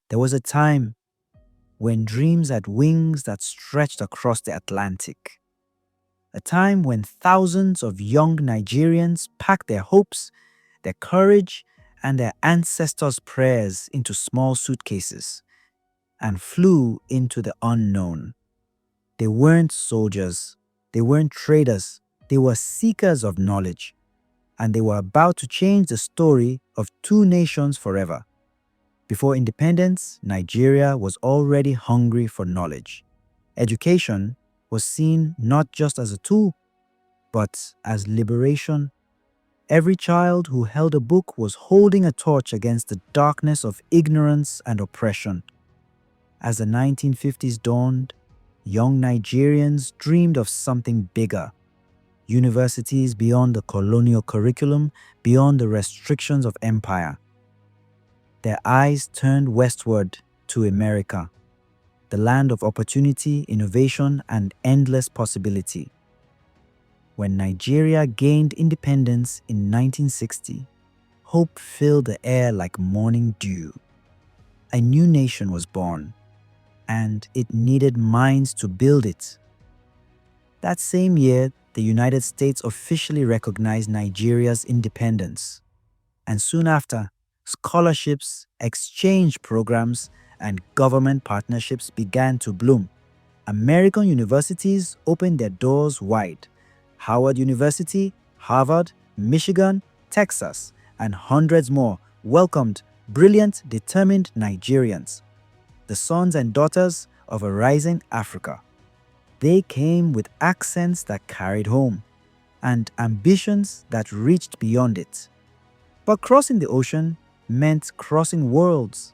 There was a time when dreams had wings that stretched across the Atlantic. A time when thousands of young Nigerians packed their hopes, their courage, and their ancestors' prayers into small suitcases and flew into the unknown. They weren't soldiers, they weren't traders, they were seekers of knowledge, and they were about to change the story of two nations forever. Before independence, Nigeria was already hungry for knowledge. Education was seen not just as a tool, but as liberation. Every child who held a book was holding a torch against the darkness of ignorance and oppression. As the 1950s dawned, young Nigerians dreamed of something bigger. Universities beyond the colonial curriculum, beyond the restrictions of empire. Their eyes turned westward to America, the land of opportunity, innovation, and endless possibility. When Nigeria gained independence in 1960, hope filled the air like morning dew. A new nation was born, and it needed minds to build it. That same year, the United States officially recognized Nigeria's independence, and soon after, scholarships, exchange programs, and government partnerships began to bloom. American universities opened their doors wide. Howard University, Harvard, Michigan, Texas, and hundreds more welcomed brilliant, determined Nigerians, the sons and daughters of a rising Africa. They came with accents that carried home and ambitions that reached beyond it. But crossing the ocean meant crossing worlds.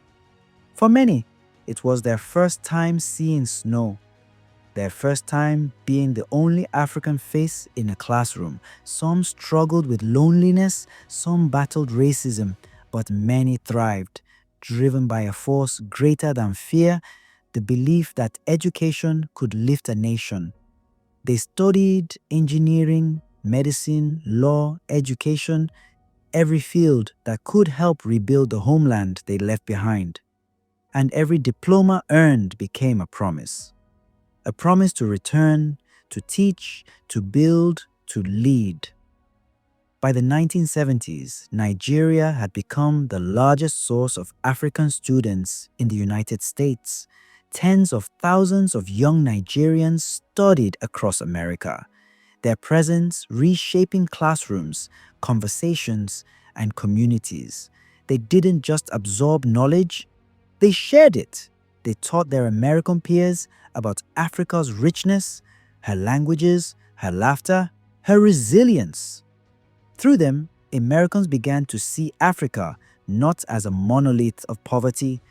For many, it was their first time seeing snow, their first time being the only African face in a classroom. Some struggled with loneliness, some battled racism, but many thrived, driven by a force greater than fear, the belief that education could lift a nation. They studied engineering, medicine, law, education, every field that could help rebuild the homeland they left behind. And every diploma earned became a promise. A promise to return, to teach, to build, to lead. By the 1970s, Nigeria had become the largest source of African students in the United States. Tens of thousands of young Nigerians studied across America, their presence reshaping classrooms, conversations, and communities. They didn't just absorb knowledge, they shared it. They taught their American peers about Africa's richness, her languages, her laughter, her resilience. Through them, Americans began to see Africa not as a monolith of poverty,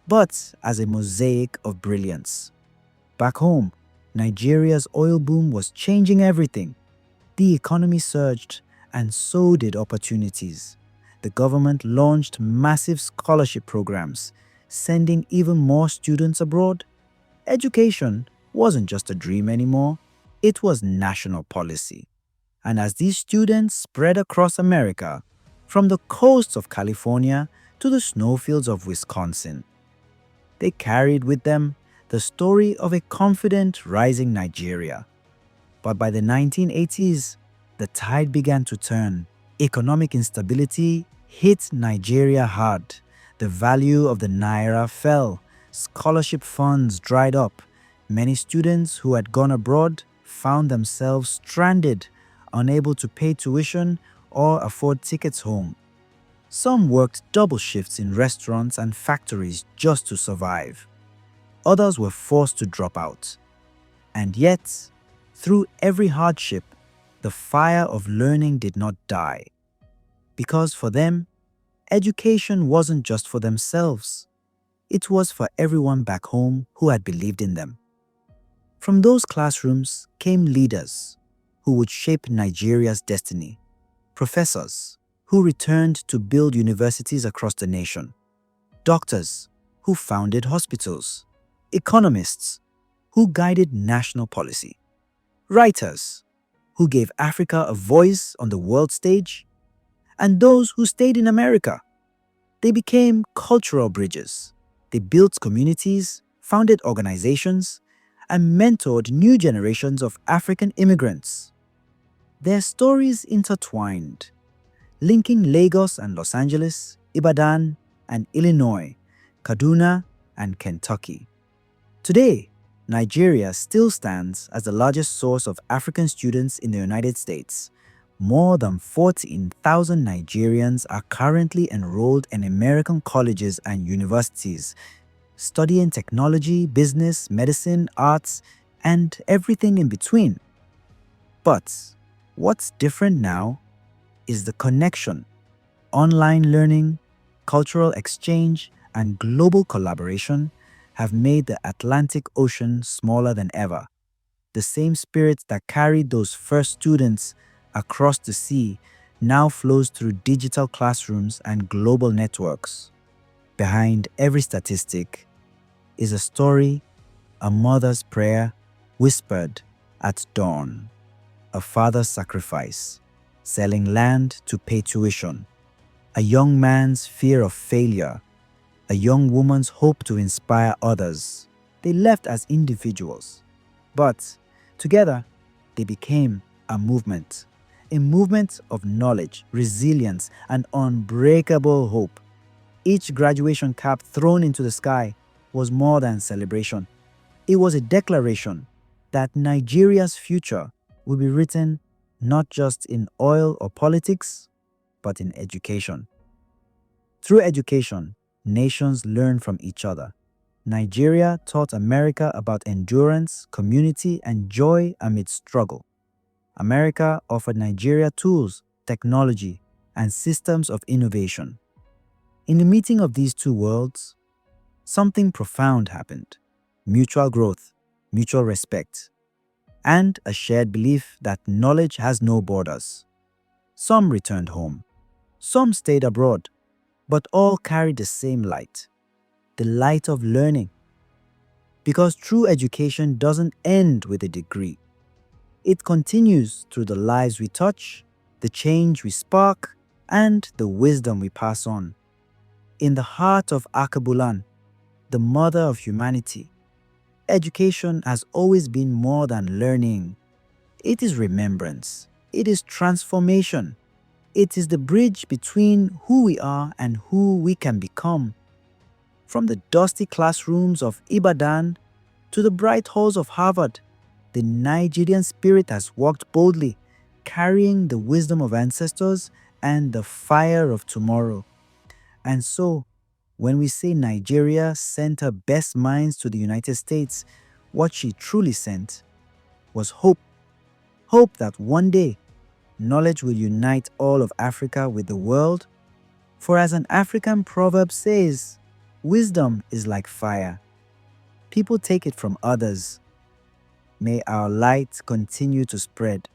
but as a mosaic of brilliance. Back home, Nigeria's oil boom was changing everything. The economy surged, and so did opportunities. The government launched massive scholarship programs, sending even more students abroad. Education wasn't just a dream anymore, it was national policy. And as these students spread across America, from the coasts of California to the snowfields of Wisconsin, they carried with them the story of a confident, rising Nigeria. But by the 1980s, the tide began to turn. Economic instability hit Nigeria hard. The value of the naira fell. Scholarship funds dried up. Many students who had gone abroad found themselves stranded, unable to pay tuition or afford tickets home. Some worked double shifts in restaurants and factories just to survive. Others were forced to drop out. And yet, through every hardship, the fire of learning did not die. Because for them, education wasn't just for themselves. It was for everyone back home who had believed in them. From those classrooms came leaders who would shape Nigeria's destiny, professors who returned to build universities across the nation, doctors who founded hospitals, economists who guided national policy, writers who gave Africa a voice on the world stage, and those who stayed in America. They became cultural bridges, They built communities, founded organizations, and mentored new generations of African immigrants. Their stories intertwined, linking Lagos and Los Angeles, Ibadan and Illinois, Kaduna and Kentucky. Today, Nigeria still stands as the largest source of African students in the United States. More than 14,000 Nigerians are currently enrolled in American colleges and universities, studying technology, business, medicine, arts, and everything in between. But what's different now is the connection. Online learning, cultural exchange, and global collaboration have made the Atlantic Ocean smaller than ever. The same spirit that carried those first students across the sea now flows through digital classrooms and global networks. Behind every statistic is a story, a mother's prayer whispered at dawn, a father's sacrifice, selling land to pay tuition, a young man's fear of failure, a young woman's hope to inspire others. They left as individuals, but together they became a movement of knowledge, resilience, and unbreakable hope. Each graduation cap thrown into the sky was more than celebration. It was a declaration that Nigeria's future will be written not just in oil or politics, but in education. Through education, nations learn from each other. Nigeria taught America about endurance, community, and joy amid struggle. America offered Nigeria tools, technology, and systems of innovation. In the meeting of these two worlds, something profound happened. Mutual growth, mutual respect, and a shared belief that knowledge has no borders. Some returned home, some stayed abroad, but all carried the same light, the light of learning. Because true education doesn't end with a degree. It continues through the lives we touch, the change we spark, and the wisdom we pass on. In the heart of Akebulan, the mother of humanity, education has always been more than learning. It is remembrance. It is transformation. It is the bridge between who we are and who we can become. From the dusty classrooms of Ibadan to the bright halls of Harvard, the Nigerian spirit has walked boldly, carrying the wisdom of ancestors and the fire of tomorrow. And so, when we say Nigeria sent her best minds to the United States, what she truly sent was hope. Hope that one day, knowledge will unite all of Africa with the world. For as an African proverb says, wisdom is like fire. People take it from others. May our light continue to spread.